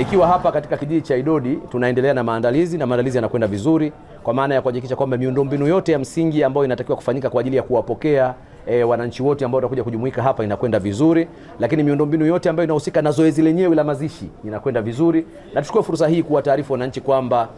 Nikiwa hapa katika kijiji cha Idodi tunaendelea na maandalizi na maandalizi yanakwenda vizuri, kwa maana ya kuhakikisha kwamba miundombinu yote ya msingi ambayo inatakiwa kufanyika kwa ajili ya kuwapokea wananchi wote ambao watakuja kujumuika hapa inakwenda vizuri, lakini miundombinu yote ambayo inahusika na zoezi lenyewe la mazishi inakwenda vizuri. Na tuchukue fursa hii kuwataarifu wananchi kwamba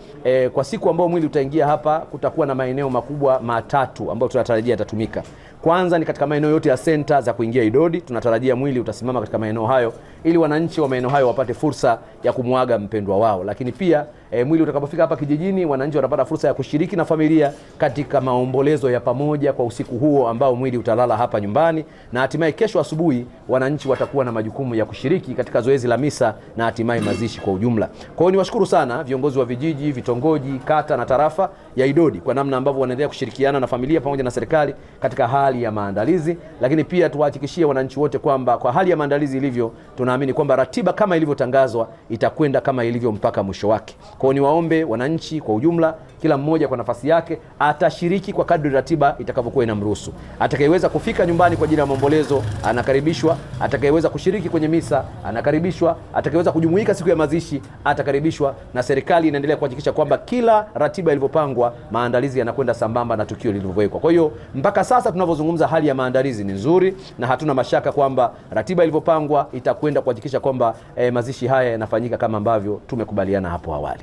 kwa siku ambao mwili utaingia hapa kutakuwa na maeneo makubwa matatu ambayo tunatarajia yatatumika. Kwanza ni katika maeneo yote ya senta za kuingia Idodi, tunatarajia mwili utasimama katika maeneo hayo ili wananchi wa maeneo hayo wapate fursa ya kumwaga mpendwa wao. Lakini pia mwili utakapofika hapa kijijini, wananchi watapata fursa ya kushiriki na familia katika maombolezo ya pamoja kwa usiku huo ambao mwili utalala hapa nyumbani, na hatimaye kesho asubuhi wananchi watakuwa na majukumu ya kushiriki katika zoezi la misa na hatimaye mazishi kwa ujumla. Kwa hiyo niwashukuru sana viongozi wa vijiji, vitongoji, kata na tarafa ya Idodi kwa namna ambavyo wanaendelea kushirikiana na familia pamoja na serikali katika hali ya maandalizi, lakini pia tuwahakikishie wananchi wote kwamba kwa hali ya maandalizi ilivyo, tunaamini kwamba ratiba kama ilivyotangazwa itakwenda kama ilivyo mpaka mwisho wake. Kwa hiyo niwaombe wananchi kwa ujumla, kila mmoja kwa nafasi yake atashiriki kwa kadri ratiba itakavyokuwa inamruhusu. Atakayeweza kufika nyumbani kwa ajili ya maombolezo anakaribishwa, atakayeweza kushiriki kwenye misa anakaribishwa, atakayeweza kujumuika siku ya mazishi atakaribishwa, na serikali inaendelea kuhakikisha kwamba kila ratiba ilivyopangwa maandalizi yanakwenda sambamba na tukio lilivyowekwa. Kwa hiyo mpaka sasa tunavyozungumza hali ya maandalizi ni nzuri na hatuna mashaka kwamba ratiba ilivyopangwa itakwenda kuhakikisha kwamba mazishi haya yanafanyika kama ambavyo tumekubaliana hapo awali.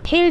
Hili